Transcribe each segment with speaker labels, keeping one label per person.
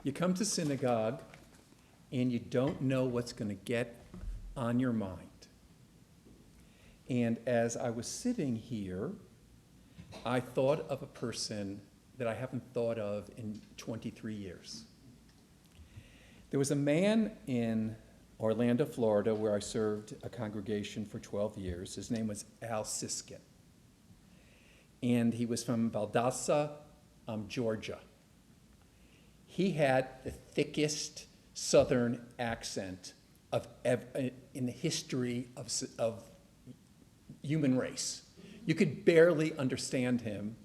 Speaker 1: You come to synagogue and you don't know what's going to get on your mind. And as I was sitting here, I thought of a person that I haven't thought of in 23 years. There was a man in Orlando, Florida, where I served a congregation for 12 years. His name was Al Siskin. And he was from Valdosta, Georgia. He had the thickest Southern accent in the history of human race. You could barely understand him.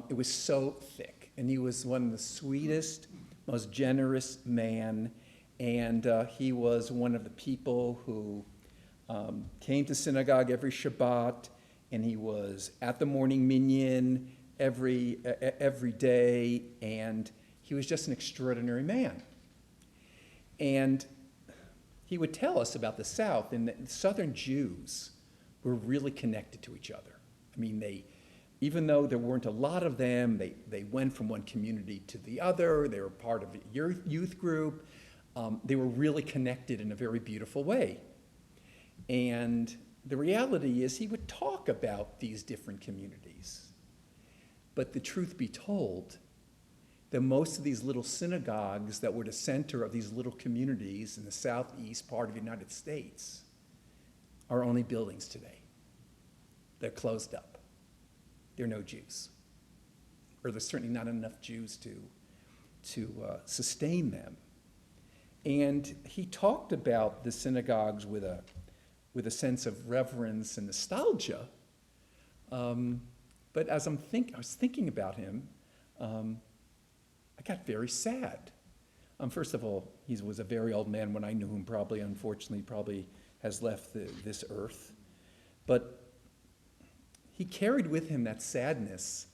Speaker 1: It was so thick. And he was one of the sweetest, most generous man. And he was one of the people who came to synagogue every Shabbat, and he was at the morning minyan every day, and he was just an extraordinary man. And he would tell us about the South, and the Southern Jews were really connected to each other. I mean, even though there weren't a lot of them, they went from one community to the other. They were part of a youth group. They were really connected in a very beautiful way. And the reality is he would talk about these different communities. But the truth be told, that most of these little synagogues that were the center of these little communities in the southeast part of the United States are only buildings today. They're closed up. There are no Jews. Or there's certainly not enough Jews to sustain them. And he talked about the synagogues with a sense of reverence and nostalgia. But as I was thinking about him, I got very sad. First of all, he was a very old man when I knew him, unfortunately, has left this earth. But he carried with him that sadness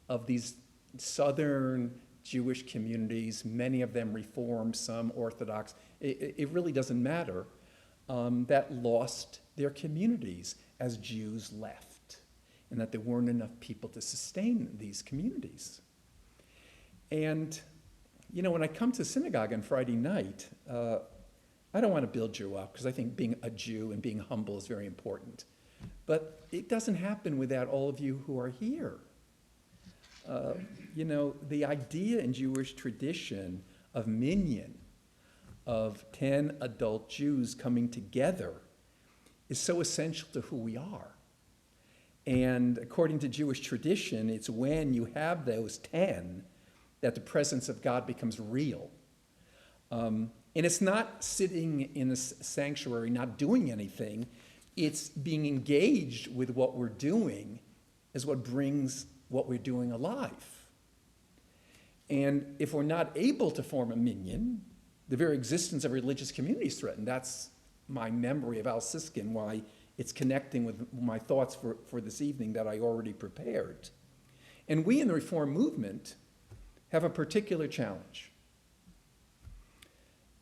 Speaker 1: of these Southern Jewish communities, many of them Reformed, some Orthodox. It really doesn't matter, that lost their communities as Jews left, and that there weren't enough people to sustain these communities. And, when I come to synagogue on Friday night, I don't want to build you up, because I think being a Jew and being humble is very important. But it doesn't happen without all of you who are here. The idea in Jewish tradition of minyan, of 10 adult Jews coming together, is so essential to who we are. And according to Jewish tradition, it's when you have those 10 that the presence of God becomes real. And it's not sitting in a sanctuary, not doing anything. It's being engaged with what we're doing is what brings what we're doing alive. And if we're not able to form a minyan, the very existence of religious community is threatened. That's my memory of Al Siskin, why it's connecting with my thoughts for this evening that I already prepared. And we in the Reform movement have a particular challenge.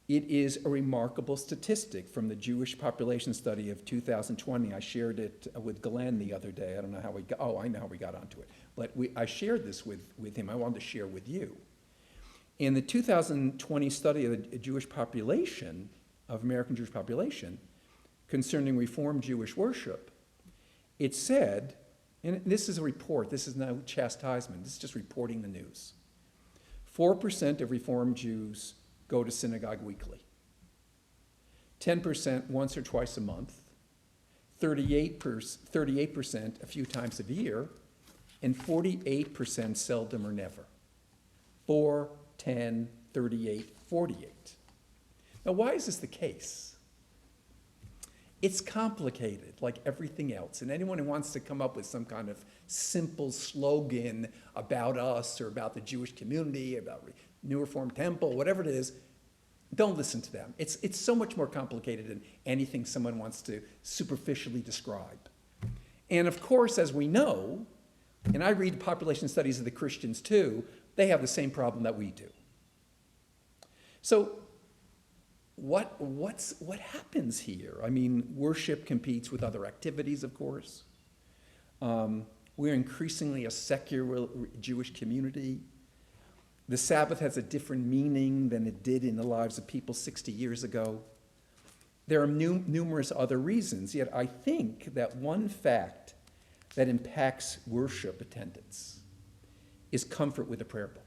Speaker 1: It is a remarkable statistic from the Jewish population study of 2020. I shared it with Glenn the other day. I don't know how I know how we got onto it. But I shared this with him. I wanted to share with you. In the 2020 study of the Jewish population, of American Jewish population, concerning Reform Jewish worship, it said, and this is a report, this is no chastisement, this is just reporting the news. 4% of Reform Jews go to synagogue weekly. 10% once or twice a month. 38% a few times a year. And 48% seldom or never. 4, 10, 38, 48. Now, why is this the case? It's complicated, like everything else. And anyone who wants to come up with some kind of simple slogan about us or about the Jewish community, about New Reform Temple, whatever it is, don't listen to them. It's so much more complicated than anything someone wants to superficially describe. And of course, as we know, and I read population studies of the Christians too, they have the same problem that we do. So what happens here? I mean, worship competes with other activities, of course. We're increasingly a secular Jewish community. The Sabbath has a different meaning than it did in the lives of people 60 years ago. There are numerous other reasons, yet I think that one fact that impacts worship attendance is comfort with the prayer book.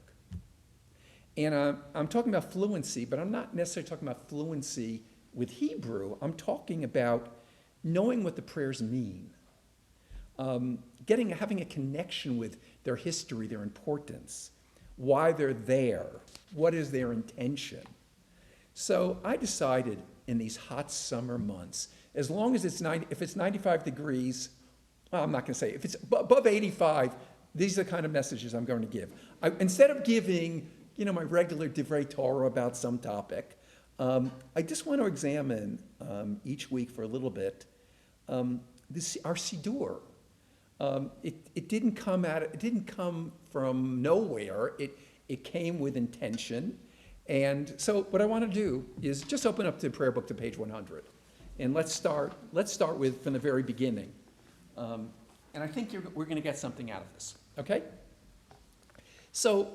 Speaker 1: And I'm talking about fluency, but I'm not necessarily talking about fluency with Hebrew. I'm talking about knowing what the prayers mean, having a connection with their history, their importance, why they're there, what is their intention. So I decided in these hot summer months, as long as if it's 95 degrees, well, I'm not going to say, if it's above 85, these are the kind of messages I'm going to give. Instead of giving, my regular Divrei Torah about some topic, I just want to examine each week for a little bit our Siddur. It didn't come from nowhere. It came with intention. And so what I want to do is just open up the prayer book to page 100. And let's start with from the very beginning. And I think we're going to get something out of this. Okay? So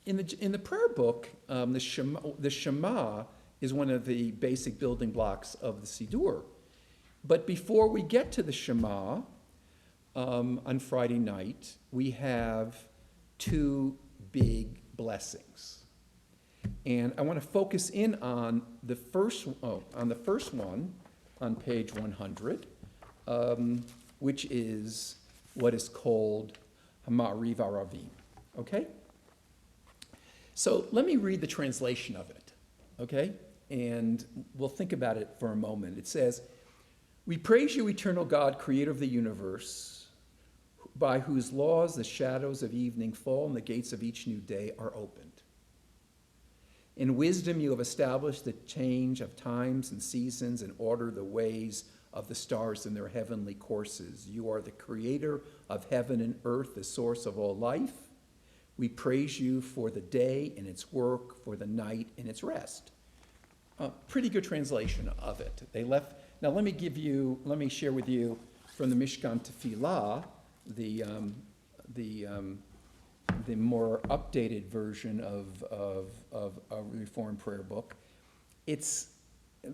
Speaker 1: in the prayer book, the Shema is one of the basic building blocks of the Siddur. But before we get to the Shema, on Friday night, we have two big blessings. And I want to focus in on the first one on page 100, which is what is called Ha'ma'ariv Aravim. Okay? So let me read the translation of it, okay? And we'll think about it for a moment. It says, "We praise you, eternal God, creator of the universe, by whose laws the shadows of evening fall and the gates of each new day are opened. In wisdom you have established the change of times and seasons and ordered the ways of the stars in their heavenly courses. You are the creator of heaven and earth, the source of all life. We praise you for the day and its work, for the night and its rest." Pretty good translation of it. Now let me share with you from the Mishkan Tefillah, the more updated version of a Reformed prayer book.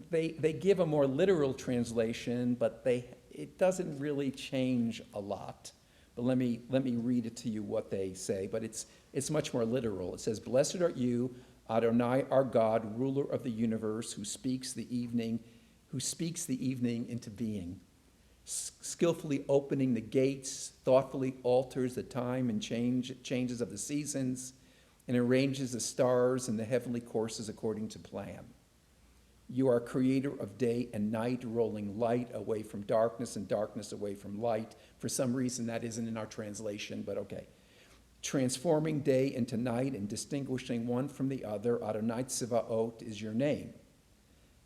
Speaker 1: They give a more literal translation, but it doesn't really change a lot. But let me read it to you what they say. But it's much more literal. It says, "Blessed are you, Adonai, our God, ruler of the universe, who speaks the evening into being, skillfully opening the gates, thoughtfully alters the time and changes of the seasons, and arranges the stars and the heavenly courses according to plan. You are creator of day and night, rolling light away from darkness and darkness away from light." For some reason that isn't in our translation, but okay. "Transforming day into night and distinguishing one from the other, Adonai Tzivaot is your name.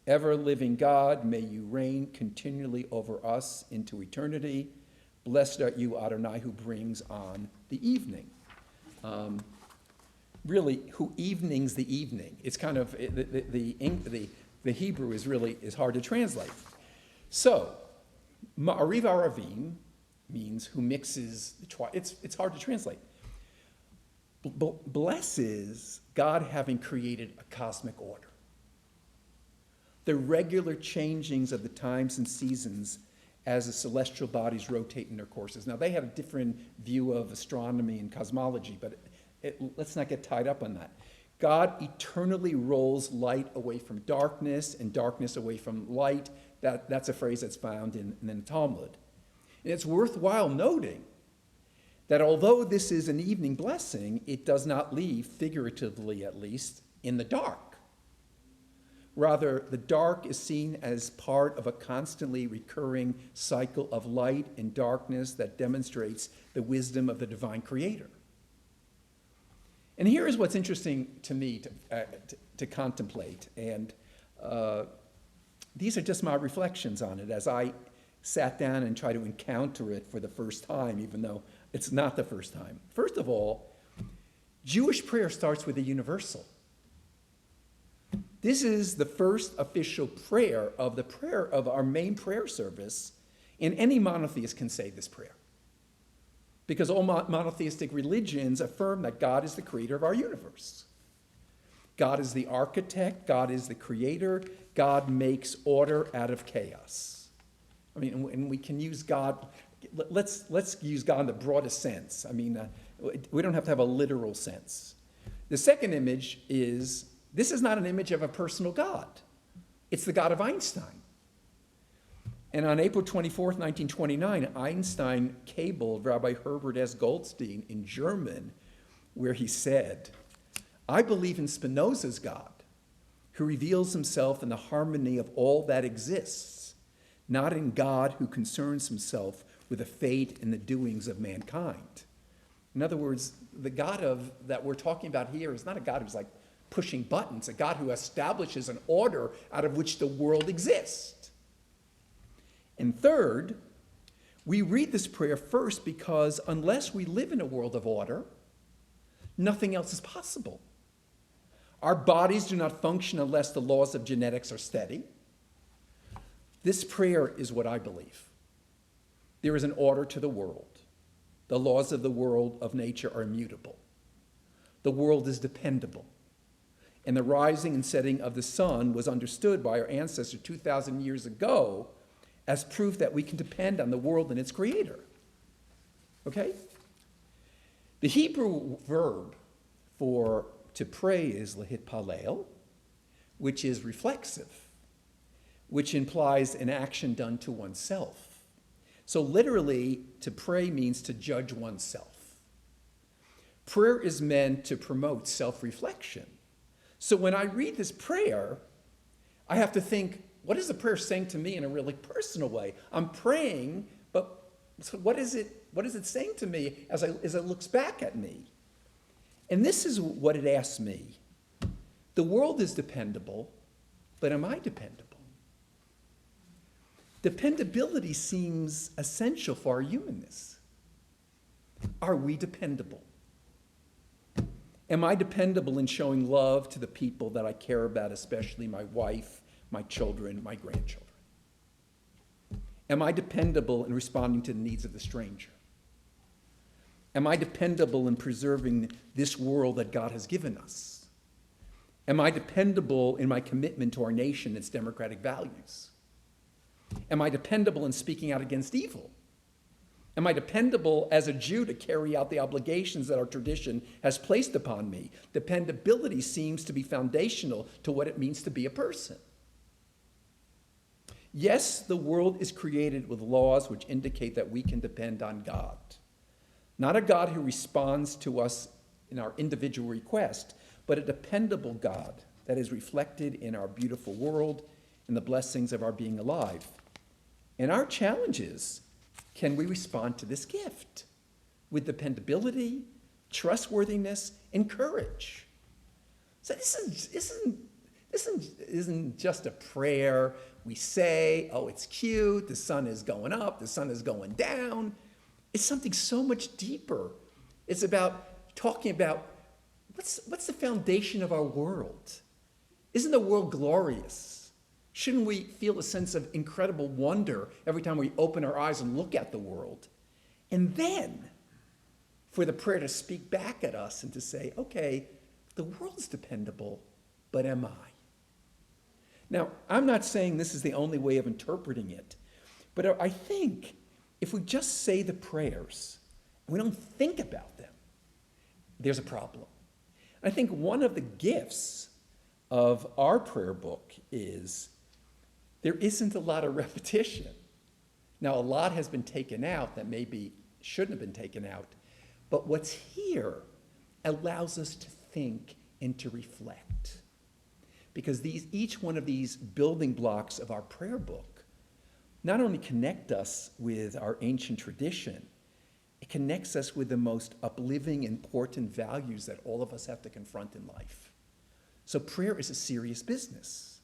Speaker 1: Ever-living God, may you reign continually over us into eternity. Blessed are you, Adonai, who brings on the evening." Really, who evenings the evening? It's kind of, the Hebrew is hard to translate. So, Ma'ariv Aravim means who mixes the twilight. It's hard to translate. Blesses God having created a cosmic order. The regular changings of the times and seasons as the celestial bodies rotate in their courses. Now, they have a different view of astronomy and cosmology, but let's not get tied up on that. God eternally rolls light away from darkness and darkness away from light. That's a phrase that's found in the Talmud. And it's worthwhile noting that although this is an evening blessing, it does not leave, figuratively at least, in the dark. Rather, the dark is seen as part of a constantly recurring cycle of light and darkness that demonstrates the wisdom of the divine creator. And here is what's interesting to me to contemplate, and these are just my reflections on it as I sat down and tried to encounter it for the first time, even though it's not the first time. First of all, Jewish prayer starts with a universal. This is the first official prayer of our main prayer service, and any monotheist can say this prayer. because all monotheistic religions affirm that God is the creator of our universe. God is the architect, God is the creator, God makes order out of chaos. I mean, and we can use God, let's use God in the broadest sense. I mean, we don't have to have a literal sense. The second image is, this is not an image of a personal God. It's the God of Einstein. And on April 24th, 1929, Einstein cabled Rabbi Herbert S. Goldstein in German, where he said, "I believe in Spinoza's God, who reveals himself in the harmony of all that exists, not in God who concerns himself with the fate and the doings of mankind." In other words, the God that we're talking about here is not a God who's like pushing buttons, a God who establishes an order out of which the world exists. And third, we read this prayer first because unless we live in a world of order, nothing else is possible. Our bodies do not function unless the laws of genetics are steady. This prayer is what I believe. There is an order to the world. The laws of the world of nature are immutable. The world is dependable. And the rising and setting of the sun was understood by our ancestors 2,000 years ago as proof that we can depend on the world and its creator. Okay? The Hebrew verb for to pray is lahitpalel, which is reflexive, which implies an action done to oneself. So literally, to pray means to judge oneself. Prayer is meant to promote self-reflection. So when I read this prayer, I have to think, what is the prayer saying to me in a really personal way? I'm praying, but what is it saying to me as it looks back at me? And this is what it asks me. The world is dependable, but am I dependable? Dependability seems essential for our humanness. Are we dependable? Am I dependable in showing love to the people that I care about, especially my wife, my children, my grandchildren? Am I dependable in responding to the needs of the stranger? Am I dependable in preserving this world that God has given us? Am I dependable in my commitment to our nation and its democratic values? Am I dependable in speaking out against evil? Am I dependable as a Jew to carry out the obligations that our tradition has placed upon me? Dependability seems to be foundational to what it means to be a person. Yes, the world is created with laws which indicate that we can depend on God. Not a God who responds to us in our individual request, but a dependable God that is reflected in our beautiful world and the blessings of our being alive. And our challenge is, can we respond to this gift with dependability, trustworthiness, and courage? So this isn't just a prayer we say, oh, it's cute, the sun is going up, the sun is going down. It's something so much deeper. It's about talking about what's the foundation of our world? Isn't the world glorious? Shouldn't we feel a sense of incredible wonder every time we open our eyes and look at the world? And then for the prayer to speak back at us and to say, okay, the world's dependable, but am I? Now, I'm not saying this is the only way of interpreting it, but I think if we just say the prayers and we don't think about them, there's a problem. I think one of the gifts of our prayer book is there isn't a lot of repetition. Now, a lot has been taken out that maybe shouldn't have been taken out, but what's here allows us to think and to reflect. Because each one of these building blocks of our prayer book not only connect us with our ancient tradition, it connects us with the most uplifting, important values that all of us have to confront in life. So prayer is a serious business.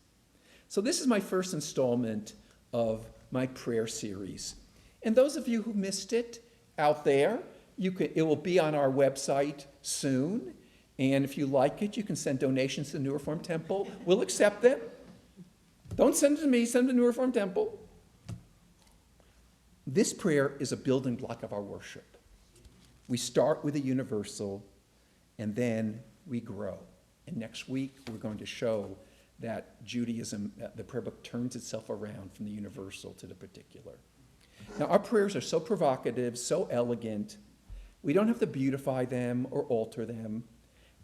Speaker 1: So this is my first installment of my prayer series. And those of you who missed it out there, it will be on our website soon. And if you like it, you can send donations to the New Reformed Temple. We'll accept them. Don't send it to me, send it to the New Reformed Temple. This prayer is a building block of our worship. We start with a universal, and then we grow. And next week, we're going to show that Judaism, the prayer book, turns itself around from the universal to the particular. Now, our prayers are so provocative, so elegant. We don't have to beautify them or alter them.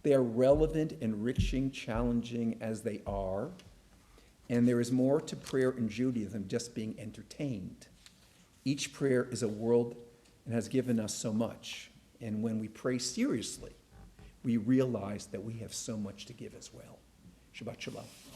Speaker 1: They are relevant, enriching, challenging as they are. And there is more to prayer in Judaism than just being entertained. Each prayer is a world and has given us so much. And when we pray seriously, we realize that we have so much to give as well. Shabbat Shalom.